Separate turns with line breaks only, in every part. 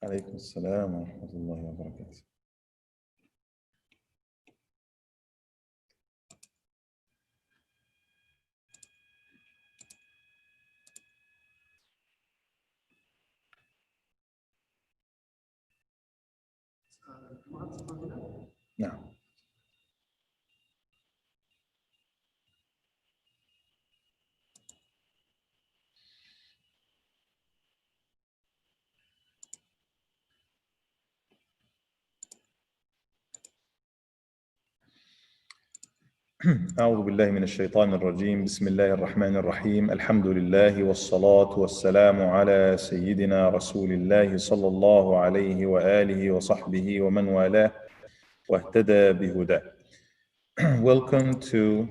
عليكم السلام ورحمة الله وبركاته. نعم. أعوذ بالله من الشيطان الرجيم. بسم الله الرحمن الرحيم. الحمد لله والصلاة والسلام على سيدنا رسول الله صلى الله عليه وآله وصحبه ومن والاه واهتدى بهداه. Welcome to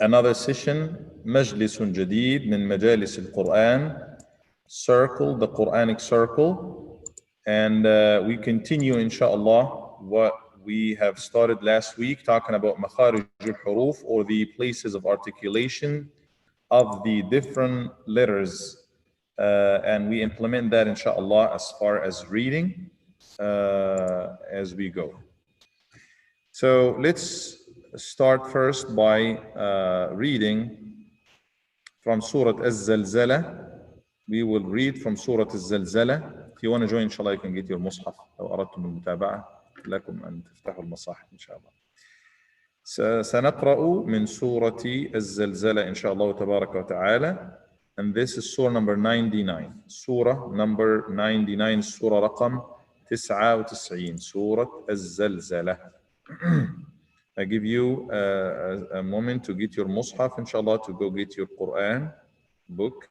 another session, مجلس جديد من مجالس القرآن, circle, the Quranic circle, and we continue inshallah what we have started last week, talking about makharij al-huruf, or the places of articulation of the different letters, and we implement that inshallah as far as reading as we go. So let's start first by reading from Surah Az-Zalzalah. We will read from Surah Az-Zalzalah. If you want to join, inshallah, you can get your mushaf. لو أردتم المتابعة لكم أن تفتحوا المصاحف إن شاء الله. سنقرأ من سورة الزلزلة إن شاء الله تبارك وتعالى. And this is Surah number 99. Surah number 99, Surah رقم 99, Surah الزلزلة. I give you a moment to get your mushaf, inshallah, to go get your Quran book.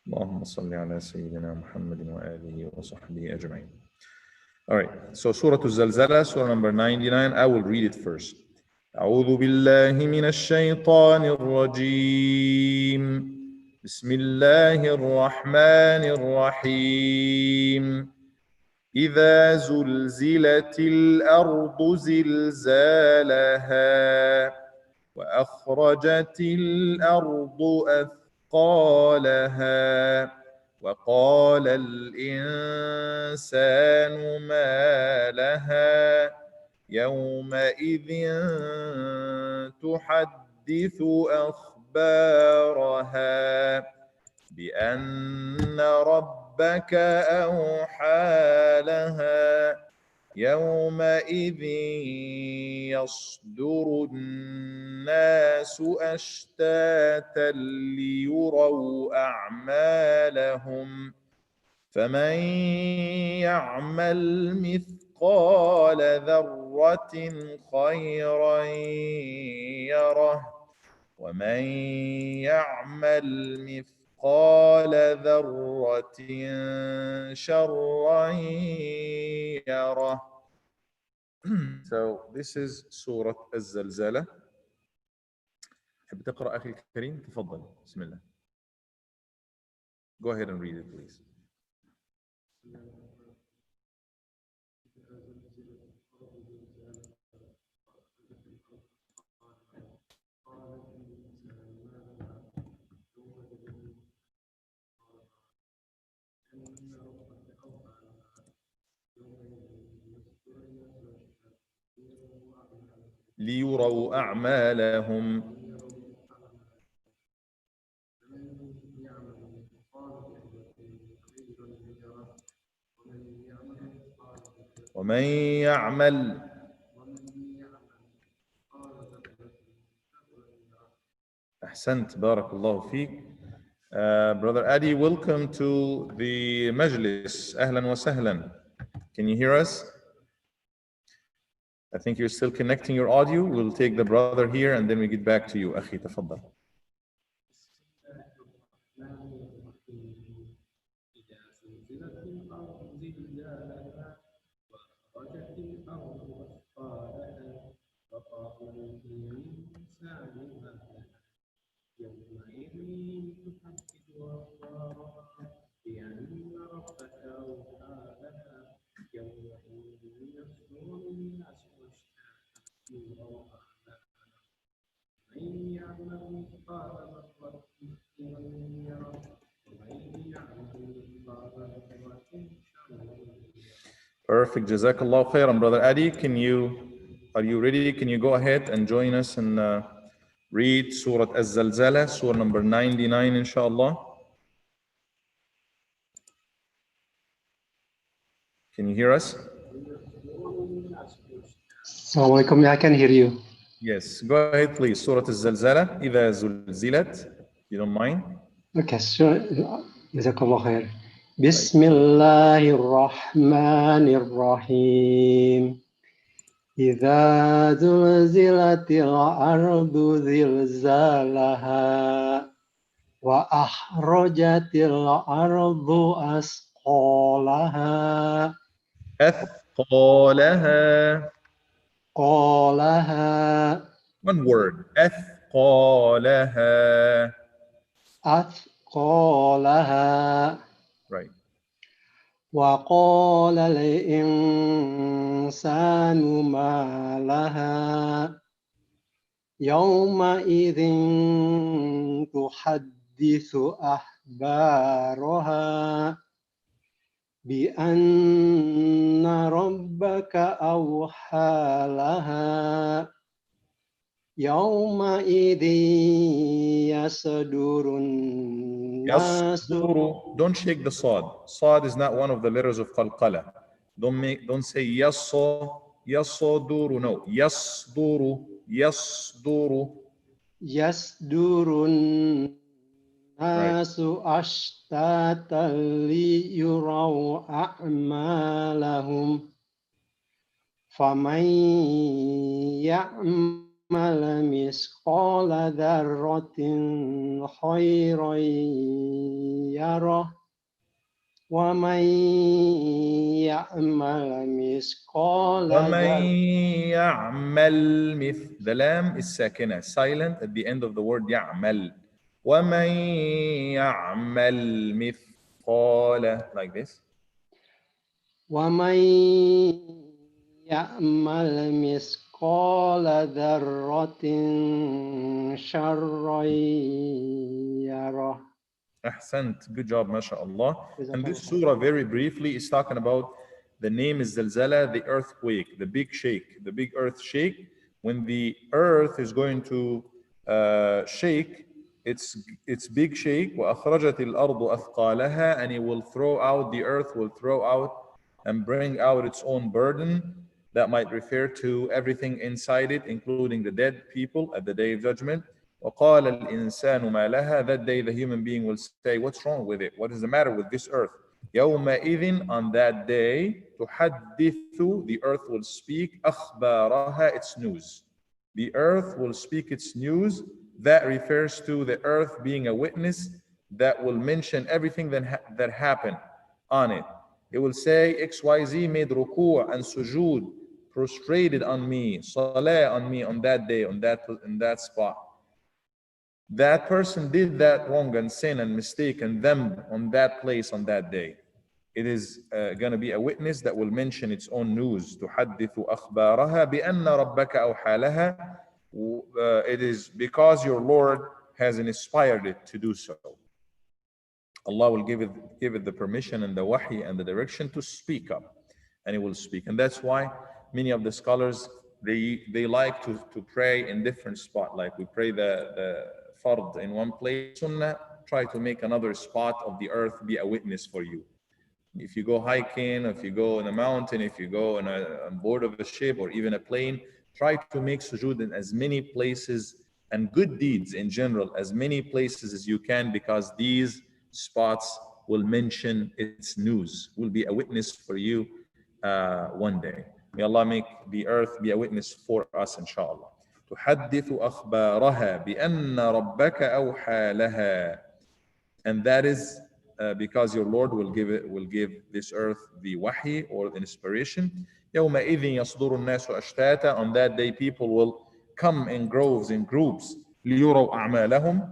اللهم صل على سيدنا محمد وآله وصحبه أجمعين. All right, so Surah Al-Zalzala, Surah number 99. I will read it first. أعوذ بالله من الشيطان الرجيم. بسم الله الرحمن الرحيم. إذا زلزلت الأرض زلزالها وأخرجت الأرض أثقالها وقال الإنسان ما لها يومئذ تحدث أخبارها بأن ربك أوحى لها يومئذ يصدر الناس أشتاتا ليروا أعمالهم فمن يعمل مثقال ذرة خيرا يره ومن يعمل مثقال ذرة شرا يره. So this is Surah الزلزلة. تحب تقرأ أخي الكريم؟ تفضل. بسم الله. Go ahead and read it, please. ليروا أعمالهم ومن يعمل أحسنت بارك الله فيك. Brother Adi, welcome to the Majlis. Ahlan wa sahlan. Can you hear us? I think you're still connecting your audio. We'll take the brother here and then we get back to you. أخي تفضل. Perfect. Jazakallah khairan, Brother Adi. Are you ready? Can you go ahead and join us and read Surah Az-Zalzala, Surah number 99, inshallah? Can you hear us?
Assalamu alaikum. I can hear you.
Yes. Go ahead, please. Surah Az-Zalzala, إذا زلزلت. You don't mind?
Okay, sure. Jazakallah khair. Bismillahirrahmanirrahim. إذا زلزلت الأرض زلزالها وأخرجت الأرض أثقالها
أثقالها.
قالها.
One word. أثقالها.
أثقالها.
Right.
وقال الإنسان ما لها يومئذ تحدث أخبارها بأن ربك أوحى لها يومئذ يصدر الناس.
Don't shake the صاد. صاد is not one of the letters of qalqala. Don't say يصدر. No. يصدر.
يصدر الناس أشتاتا ليروا أعمالهم فمن يعمل مثقال ذرة خيرا يره ومن يعمل مثقال
The lam is sakina, silent at the end of the word يعمل. ومن يعمل مثقال, like this.
ومن يعمل مثقال ذرة شرا يره.
Ahsant, good job, mashallah. And this surah, very briefly, is talking about the name is Zalzala, the earthquake, the big shake, the big earth shake. When the earth is going to shake, it's big shake. وَأَخْرَجَتِ الْأَرْضُ أَثْقَالَهَا, and it will throw out, the earth will throw out and bring out its own burden. That might refer to everything inside it, including the dead people at the day of judgment. وَقَالَ الْإِنسَانُ مَا لَهَا. That day the human being will say, what's wrong with it? What is the matter with this earth? يَوْمَئِذٍ, on that day, تُحَدِّثُ, the earth will speak, أَخْبَارَهَا, its news. The earth will speak its news. That refers to the earth being a witness that will mention everything that happened on it. It will say, XYZ made ruku' and sujood, prostrated on me, salah on me on that day, in that spot. That person did that wrong and sin and mistake and them on that place on that day. It is going to be a witness that will mention its own news. تحدث أخبارها بأن ربك أوحى لها. It is because your Lord has inspired it to do so. Allah will give it the permission and the wahi and the direction to speak up, and it will speak. And that's why many of the scholars, they like to pray in different spots. Like we pray the fard in one place, sunnah, try to make another spot of the earth be a witness for you. If you go hiking, if you go in a mountain, if you go on board of a ship or even a plane, try to make sujood in as many places and good deeds in general as many places as you can, because these spots will mention its news, will be a witness for you one day. May Allah make the earth be a witness for us, inshallah. تحدث أخبارها بأن ربك أوحى لها. And that is because your Lord will give this earth the wahi, or the inspiration. يومئذ يصدر الناس أشتاتا. On that day people will come in groves, in groups. ليروا أعمالهم,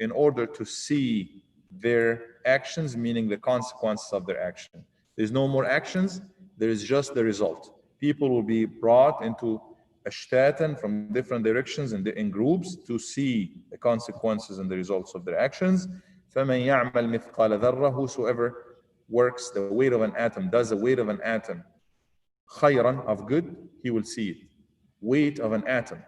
in order to see their actions, meaning the consequences of their action. There's no more actions, there is just the result. People will be brought into ashtatan, from different directions, in groups, to see the consequences and the results of their actions. فَمَنْ يَعْمَلْ مِثْقَالَ ذَرَّةٍ. Whosoever works the weight of an atom, does the weight of an atom, خَيْرًا, of good, he will see it. Weight of an atom.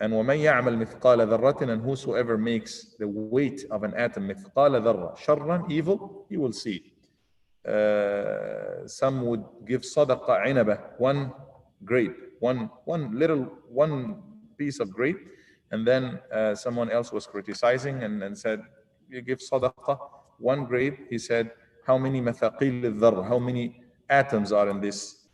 And وَمَنْ يَعْمَلْ مِثْقَالَ ذَرَّةٍ. And whosoever makes the weight of an atom, مِثْقَالَ ذَرَّةٍ, شَرًّا, evil, he will see it. Some would give sadaqah inaba, one grape, one piece of grape, and then someone else was criticizing and said, you give sadaqah one grape. He said, how many mathaqil al-dharr, how many atoms are in this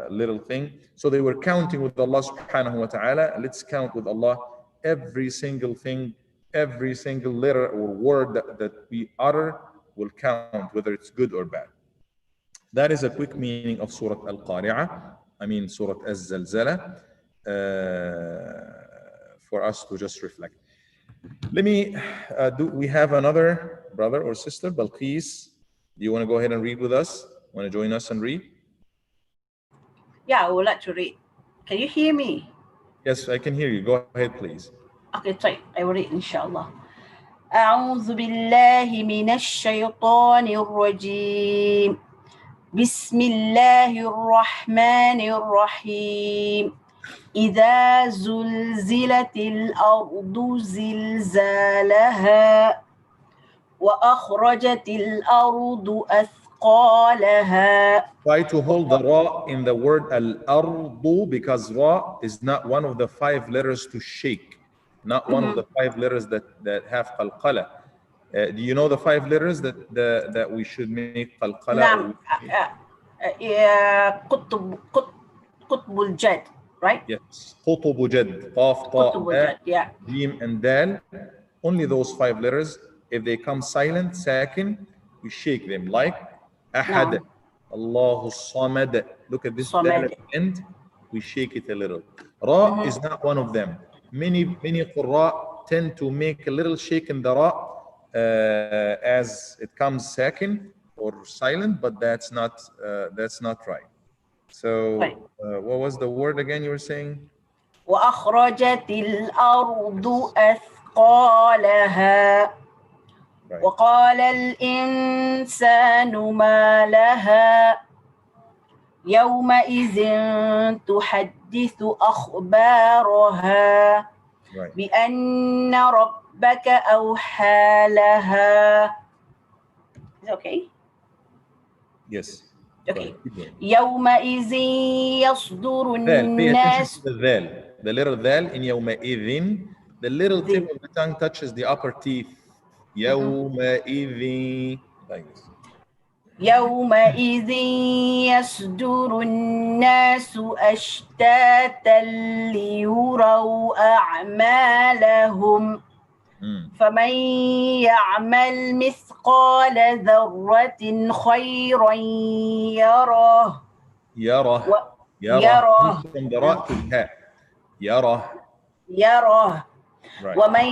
little thing? So they were counting with Allah subhanahu wa ta'ala. Let's count with Allah every single thing, every single letter or word that we utter will count, whether it's good or bad. That is a quick meaning of Surah Al-Qari'ah, Surah Az-Zalzala, for us to just reflect. Let me, we have another brother or sister, Balqis. Do you want to go ahead and read with us? Want to join us and read?
Yeah, I would like to read. Can you hear me?
Yes, I can hear you. Go ahead, please.
Okay, طيب. I will read, inshallah. أعوذ بالله من الشيطان الرجيم. بسم الله الرحمن الرحيم. إذا زلزلت الأرض زلزالها وأخرجت الأرض أثقالها.
Try to hold the ra in the word al-ardu, because ra is not one of the 5 letters to shake, not one of the 5 letters that have qalqala. Do you know the 5 letters that we should make qalqala?
نعم. قطب الجد, right?
Yes. قطب جد. قاف طاء باء جيم and dal. Only those 5 letters. If they come silent, sakin, we shake them, like ahad, Allahu samad. Look at this dal at the end, we shake it a little. Ra is not one of them. Many qurra tend to make a little shake in the ra as it comes sakin or silent, but that's not right. So what was the word again you were saying?
وأخرجت الأرض أثقالها. وقال الإنسان ما لها يومئذ تحدث أخبارها بأن ربك أوحى لها. Okay.
Yes.
Okay. يومئذ يصدر الناس.
The little dhal in يومئذ, the little tip of the tongue touches the upper teeth. يومئذ, like this.
يومئذ يصدر الناس أشتاتا ليروا أعمالهم. فمن يعمل مثقال ذرة خيرا يره. يره. ومن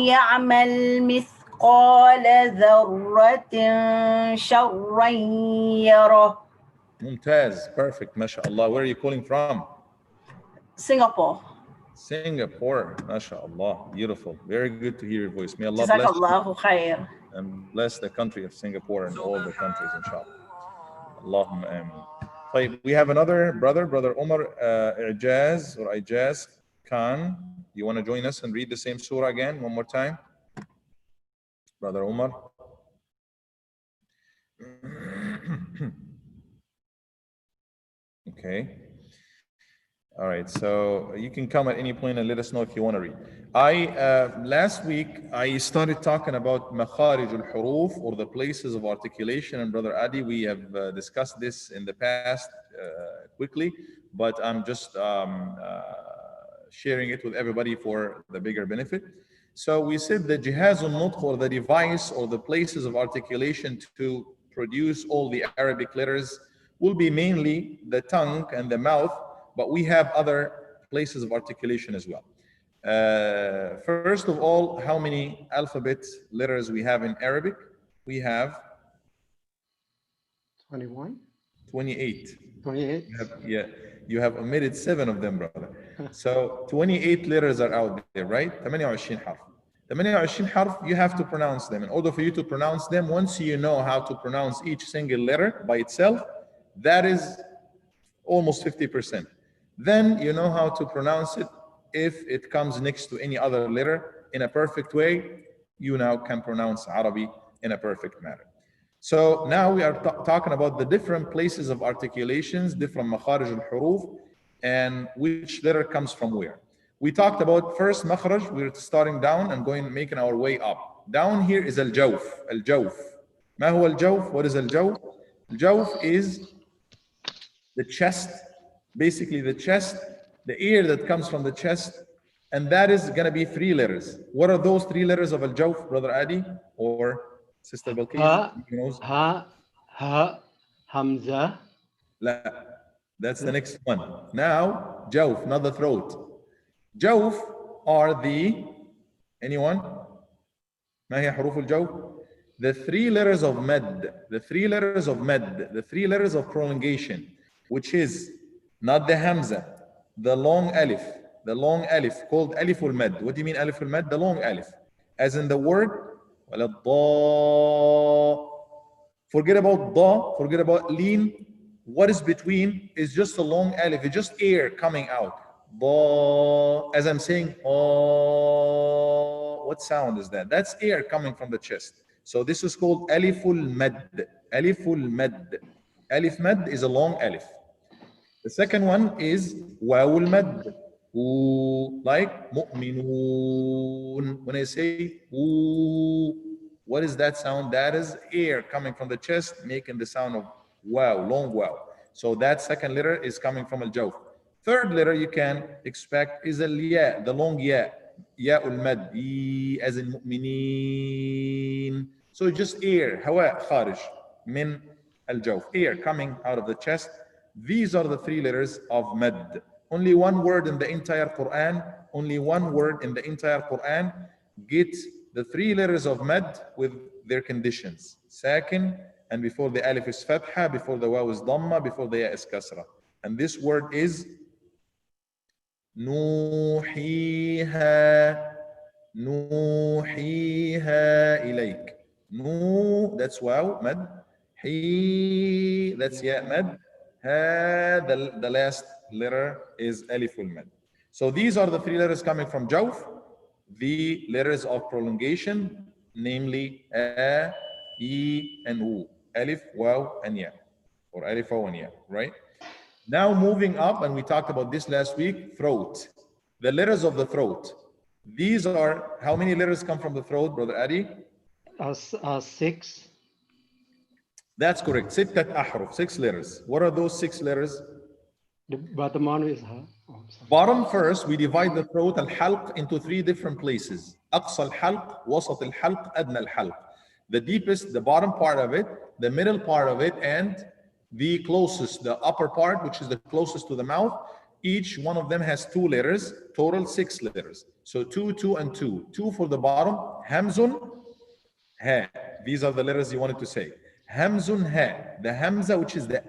يعمل مثقال ذرة شرا يره.
ممتاز. Perfect. MashaAllah. Where are you calling from?
Singapore.
Singapore. MashaAllah. Beautiful. Very good to hear your voice. May Allah
bless
you
khair.
And bless the country of Singapore and all the countries, inshallah. Allahumma ameen. We have another brother Omar Ijaz Khan. You want to join us and read the same surah again one more time? Brother Omar. Okay. All right, so you can come at any point and let us know if you want to read. Last week I started talking about makharij al-huruf, or the places of articulation, and Brother Adi, we have discussed this in the past quickly, but I'm just sharing it with everybody for the bigger benefit. So we said the jihaz al-nutq, or the device or the places of articulation to produce all the Arabic letters, will be mainly the tongue and the mouth, but we have other places of articulation as well. First of all, how many alphabet letters we have in Arabic? We have
21,
28.
28.
Yeah, you have omitted 7 of them, brother. So 28 letters are out there, right? 28 حرف. 28 حرف, you have to pronounce them. In order for you to pronounce them, once you know how to pronounce each single letter by itself, that is almost 50%. Then you know how to pronounce it if it comes next to any other letter in a perfect way. You now can pronounce Arabic in a perfect manner. So now we are talking about the different places of articulations, different makharij al-huruf, and which letter comes from where. We talked about first makharaj, we're starting down and making our way up. Down here is al-jawf, al-jawf. ما هو الجوف? What is al-jawf? Al-jawf is the chest, basically the chest, the ear that comes from the chest, and that is going to be 3 letters. What are those 3 letters of al-jawf, Brother Adi or Sister Balkis?
Ha, Hamza.
La, that's the next one. Now, jawf, not the throat. Jawf are anyone? ما هي حروف الجوف? The 3 letters of mad, the 3 letters of mad, the 3 letters of prolongation, which is not the hamza, the long alif called alif al-mad. What do you mean alif al-mad? The long alif. As in the word, forget about da, forget about lean. What is between is just a long alif, it's just air coming out. Da, as I'm saying, what sound is that? That's air coming from the chest. So this is called aliful mad. Aliful mad. Alif mad is a long alif. The second one is wawul mad. Like mu'minun. When I say what is that sound? That is air coming from the chest, making the sound of wow, long wow. So that second letter is coming from al-jawf. Third letter you can expect is al-ya, the long ya. Ya ul-mad, as in mu'minin. So just air, hawa kharij min al-jawf, air coming out of the chest. These are the 3 letters of mad. Only one word in the entire Quran, only one word in the entire Quran gets the 3 letters of mad with their conditions. Sakin, and before the alif is fatha, before the waw is dhamma, before the ya is kasra. And this word is nuhiha, nuhiha ilayk. Nu, that's waw, mad. He, that's ya, mad. Ha, the last letter is alif al-mad. So these are the 3 letters coming from jawf, the letters of prolongation, namely a, e, and u. Alif, waw, and ya, or alif, waw, and ya, right? Now moving up, and we talked about this last week, throat. The letters of the throat. These are, how many letters come from the throat, Brother Adi?
6.
That's correct. 6 أحرف, 6 letters. What are those 6 letters?
The bottom one is ha. Oh,
Bottom first, we divide the throat, al-halq, into 3 different places. أقصى الحلق, وسط الحلق, أدنى الحلق. The deepest, the bottom part of it, the middle part of it, and the closest, the upper part, which is the closest to the mouth. Each one of them has 2 letters, total 6 letters. So 2, 2, and 2. 2 for the bottom, hamzun, ha. These are the letters you wanted to say. Hamzun ha, the hamza, which is the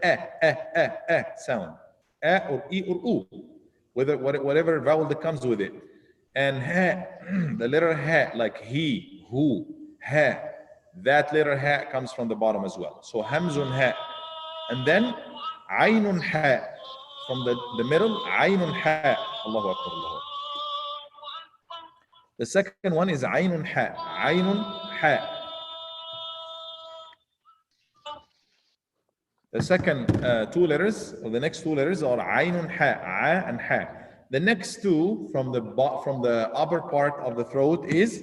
sound. A or e or u, whatever vowel that comes with it. And ha, the letter ha, like he, who, ha, that letter ha comes from the bottom as well. So hamzun ha. And then aynun ha, from the middle, aynun ha. Allahu Akbar, Allahu Akbar. The second one is aynun ha, aynun ha. The second two letters, or the next two letters, are Ainun Ha, A and Ha. The next two from the upper part of the throat is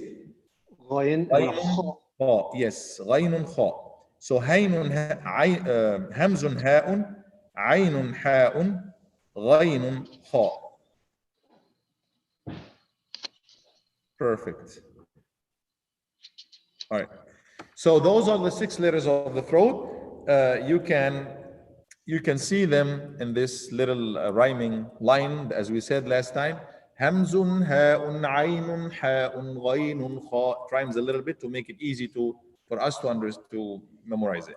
غين
Ghainun Kha. Yes, Ghainun Kha. So Hainun Hamzun Ha'un, Ainun Ha'un, Ghainun Kha. Perfect. All right. So those are the 6 letters of the throat. You can see them in this little rhyming line, as we said last time. Hamzun, ha'un, aynun, ha'un, ghaynun, kha. It rhymes a little bit to make it easy for us to memorize it.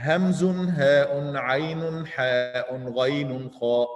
Hamzun, ha'un, aynun, ha'un, ghaynun, kha.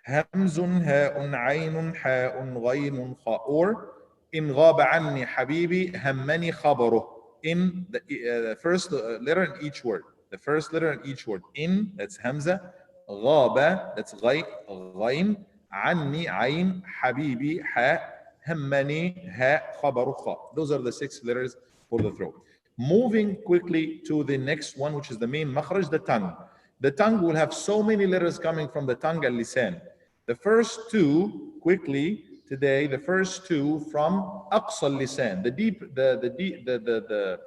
Hamzun, ha'un, aynun, ha'un, ghaynun, kha. Or in غاب عني حبيبي همني خبره. In the first letter in each word. The first letter in each word. In, that's Hamza. غاب, that's غين. عني, عين. حبيبي, حاء. همني, هاء. خبر, خاء. Those are the 6 letters for the throat. Moving quickly to the next one, which is the main makhraj, the tongue. The tongue will have so many letters coming from the tongue and lisan. The first two, quickly, today, the first two from aqsa lisan, the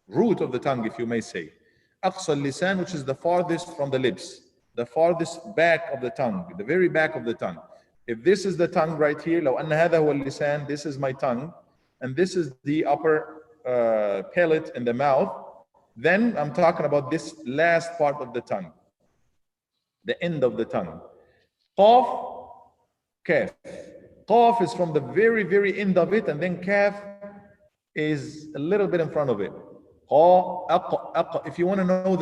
root of the tongue, if you may say. Aqsa lisan, which is the farthest from the lips, the farthest back of the tongue, the very back of the tongue. If this is the tongue right here, لو أن هذا هو اللسان, this is my tongue, and this is the upper palate in the mouth, then I'm talking about this last part of the tongue, the end of the tongue. Qaf, kaf. Qaf is from the very, very end of it, and then kaf is a little bit in front of it. If you want to know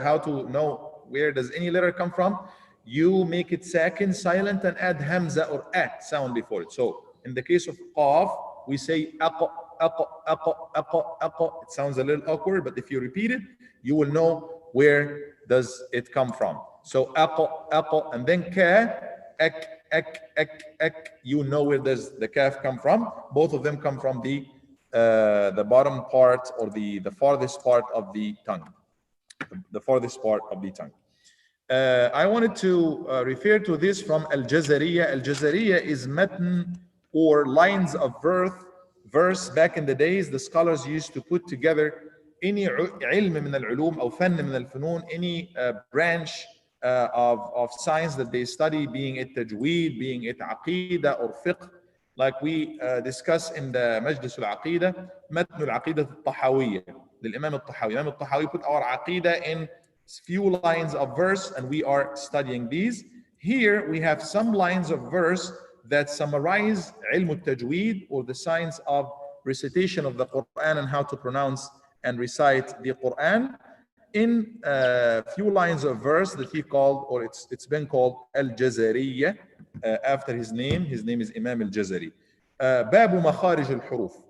how to know where does any letter come from, you make it sakin, silent, and add hamza or at sound before it. So in the case of qaf, we say aq. It sounds a little awkward, but if you repeat it, you will know where does it come from. So aq, and then ka, ek, you know where does the kaf come from. Both of them come from the bottom part, or the farthest part of the tongue. The farthest part of the tongue. I wanted to refer to this from Al-Jazariya. Al-Jazariya is matn, or lines of verse. Back in the days, the scholars used to put together any ilm min al-ulum or fann min al-funun, any branch of science that they study, being it tajweed, being it aqidah or fiqh. Like we discuss in the Majlis al-Aqidah, Matn al-Aqidah al-Tahawiyya, Imam al-Tahawi. Imam al-Tahawi put our aqidah in few lines of verse, and we are studying these. Here we have some lines of verse that summarize ilm al-tajweed, or the science of recitation of the Quran and how to pronounce and recite the Quran, in a few lines of verse that he called, or it's been called Al-Jazariya, after his name. His name is Imam Al-Jazari. Babu Makharij al-Huruf,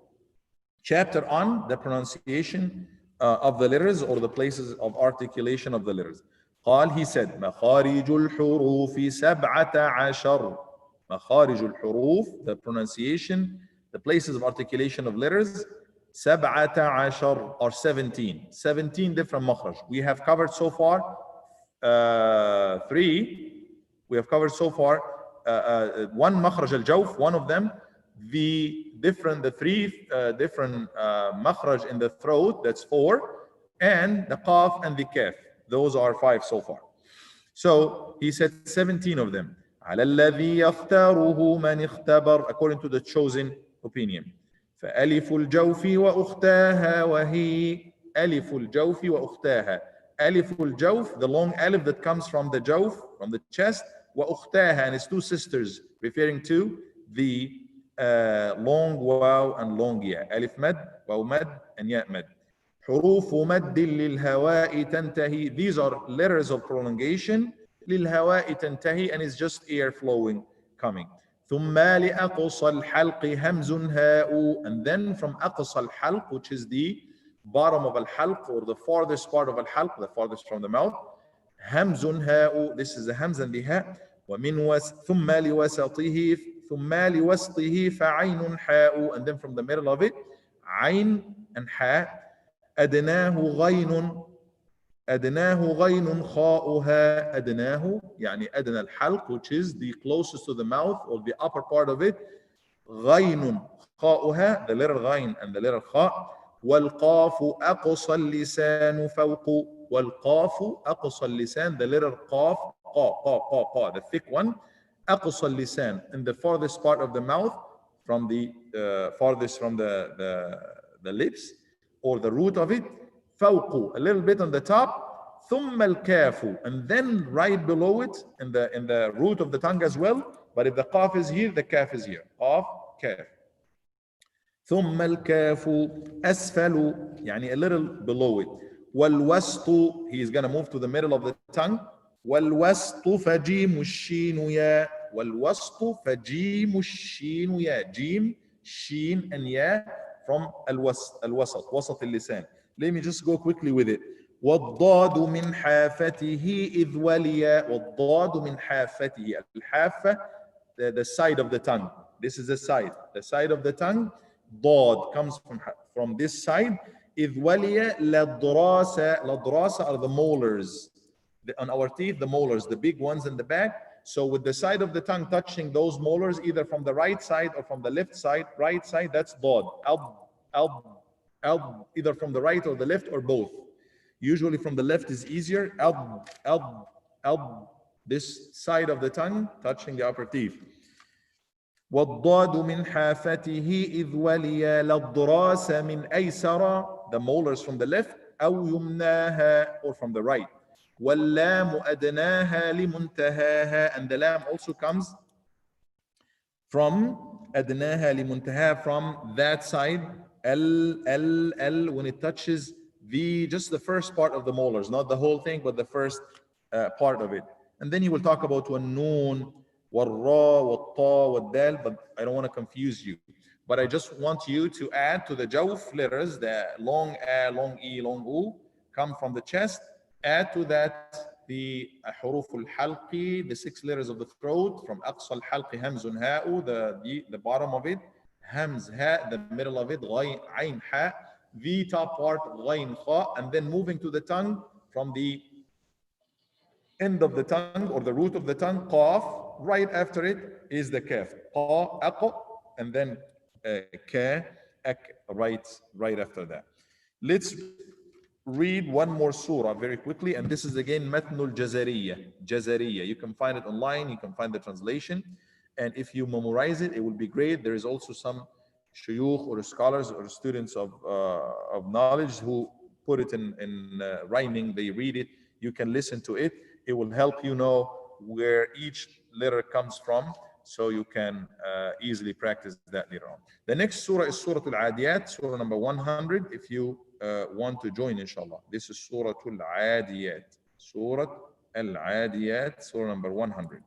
chapter on the pronunciation of the letters, or the places of articulation of the letters. قال, he said, مخارج الحروف 17. مخارج الحروف, the pronunciation, the places of articulation of letters, 17 or 17. 17 different makhraj. We have covered so far 3. We have covered so far one makhraj al-jawf, one of them. The 3 different makhraj in the throat, that's 4, and the qaf and the kaf, those are 5 so far. So he said 17 of them. على الذي يختاره من اختبر, according to the chosen opinion. فألف الجوف وأختاها وهي ألف الجوف وأختاها. ألف الجوف, the long alif that comes from the jawf, from the chest, وأختاها, and its 2 sisters, referring to the long waw and long ya. ألف مد, waw mad, and ya mad. حروف مد للهواء تنتهي. These are letters of prolongation. للهواء تنتهي, and it's just air flowing, coming. ثم لأقصى الحلق همز هاء, and then from أقصى الحلق, which is the bottom of al-halq, or the farthest part of al-halq, the farthest from the mouth, همز هاء, this is the hamz and the ha. ومن ثم لوسطه ثم لوسطه فعين حاء, and then from the middle of it, عين and ha. أدناه غين, أدناه غين خاؤها. أدناه يعني أدنى الحلق, which is the closest to the mouth or the upper part of it. غين خاؤها, the letter غين and the letter خاء. والقاف أقصى اللسان فوق. والقاف أقصى اللسان, the letter قاف, قا, the thick one. أقصى اللسان, in the farthest part of the mouth, from the farthest from the lips or the root of it. فوق, a little bit on the top. ثم الكاف, and then right below it in the root of the tongue as well. But if the qaf is here, the kaf is here. Qaf, kaf. ثم الكاف أسفل, يعني a little below it. والوسط, he is going to move to the middle of the tongue. والوسط فجيم الشين يا. والوسط فجيم الشين يا. جيم, شين and ya from الوسط, وسط اللسان. Let me just go quickly with it. والضاد من حافته إذ ولي. والضاد من حافته. الحافة, the side of the tongue. This is the side of the tongue. ضاد comes from this side. إذ ولي لضراسة. لضراسة are the molars. On our teeth, the molars, the big ones in the back. So with the side of the tongue touching those molars, either from the right side or from the left side, right side, that's ضاد. Either from the right or the left or both. Usually from the left is easier. This side of the tongue touching the upper teeth. والضاد من حافته إذ ولي للضراس من أيسر, the molars from the left, أو يمناها, or from the right. واللام أدناها لمنتهاها, and the lam also comes from أدناها لمنتهاها, from that side. When it touches just the first part of the molars, not the whole thing, but the first part of it. And then he will talk about والنون والراء والطاء والدال, but I don't want to confuse you. But I just want you to add to the jawf letters, the long a, long e, long u, come from the chest. Add to that the حروف الحلق, the 6 letters of the throat, from أقصى الحلق همز هاء, the bottom of it, همز هاء, the middle of it, عين حاء, the top part, غين خاء, and then moving to the tongue from the end of the tongue or the root of the tongue, qaf. Right after it is the kaf, qa, aq, and then ka, ak, right after that. Let's read one more surah very quickly, and this is again Matnul Jazariya. You can find it online, you can find the translation, and if you memorize it, it will be great. There is also some shuyukh or scholars or students of knowledge who put it in rhyming. They read it, you can listen to it. It will help you know where each letter comes from, so you can easily practice that later on. The next surah is Surah Al-Adiyat, surah number 100, if you want to join, inshallah. This is Surah Al-Adiyat. Surah Al-Adiyat, surah number 100.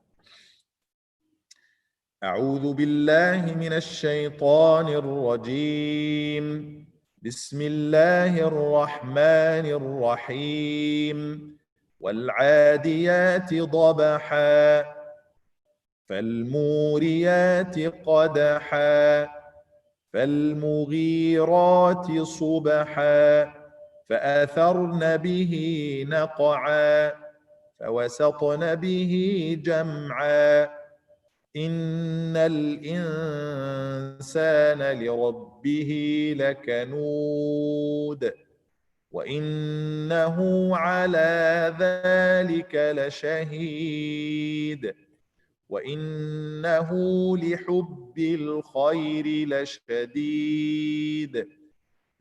أعوذ بالله من الشيطان الرجيم. بسم الله الرحمن الرحيم. والعاديات ضبحا فالموريات قدحا فالمغيرات صبحا فأثرن به نقعا فوسطن به جمعا إن الإنسان لربه لكنود وإنه على ذلك لشهيد وإنه لحب الخير لشديد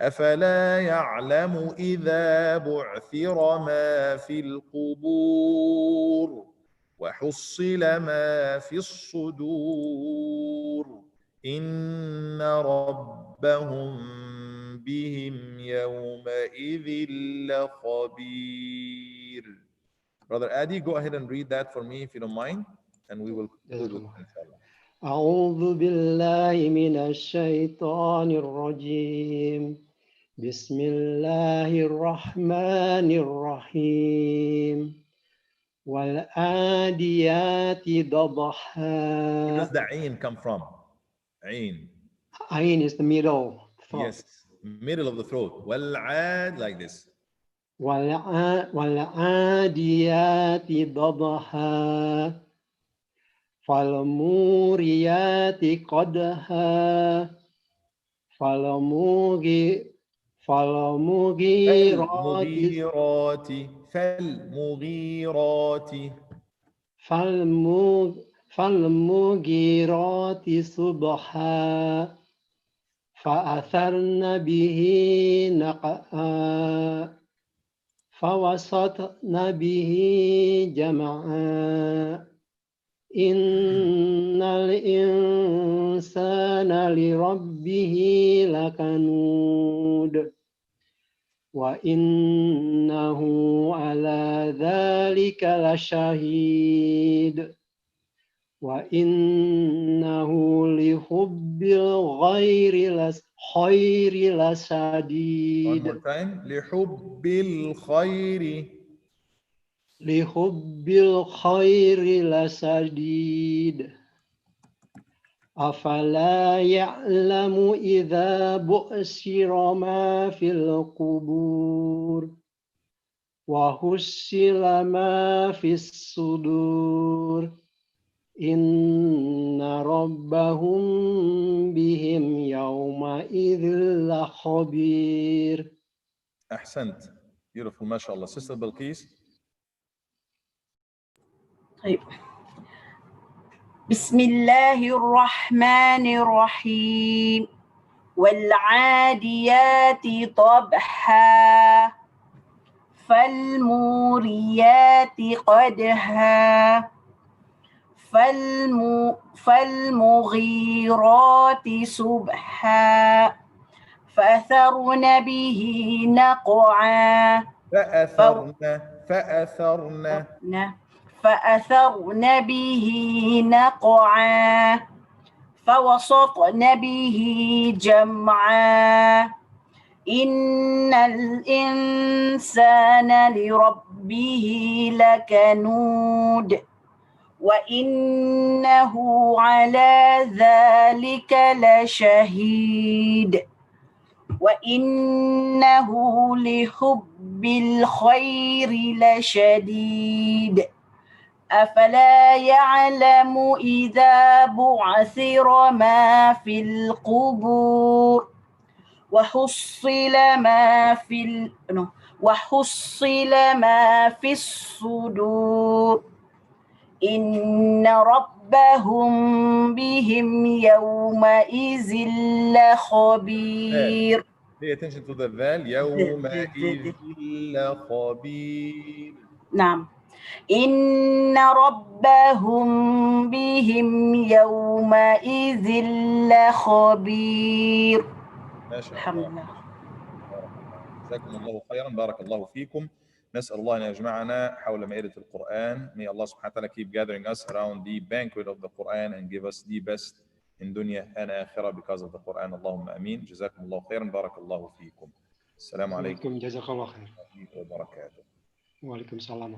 أفلا يعلم إذا بعثر ما في القبور وحصل ما في الصدور إن ربهم بهم يومئذ لخبير. Brother Adi, go ahead and read that for me if you don't mind, and we will conclude with it, inshallah.
أعوذ بالله من الشيطان الرجيم. بسم الله الرحمن الرحيم. والعاديات
Where
ضبحا.
does the ain come from? Ain.
Ain is the middle.
Yes, middle of the throat. Wal-ad, like this.
والعاديات ضبحا فالموريات قدحا فالمغيرات فالمغيرات صبحا فأثرن به نقعا فوسطن به جمعا إن الإنسان لربه لكنود وإنه على ذلك لشهيد وإنه لحب الخير لشديد.
One more time. لحب الخير.
لحب الخير لشديد. أفلا يعلم إذا بؤشر ما في القبور وحصل ما في الصدور إن ربهم بهم يومئذ لخبير.
أحسنت. Beautiful. ما شاء الله. Sister Bilqis.
طيب. بسم الله الرحمن الرحيم. والعاديات ضبحا فالموريات قدحا فالمغيرات صبحا فأثرن به نقعا فأثرن به نقعا فوسطن به جمعا إن الإنسان لربه لكنود وإنه على ذلك لشهيد وإنه لحب الخير لشديد أفلا يعلم إذا بعثر ما في القبور وحصل ما في الصدور إن ربهم بهم يومئذ لخبير.
Pay attention to the val. يومئذ لخبير.
نعم. إن ربهم بهم يومئذ لخبير.
ما شاء
الحمد
الله.
لله.
جزاكم الله خيرا. بارك الله فيكم. نسأل الله أن يجمعنا حول مائدة القرآن. May Allah subhanahu wa ta'ala keep gathering us around the banquet of the Quran and give us the best in dunya and akhirah because of the Quran. Allahumma ameen. جزاكم الله خيرا. بارك الله فيكم. السلام عليكم
جزاك الله خير.
وبركاته.
وعليكم السلام.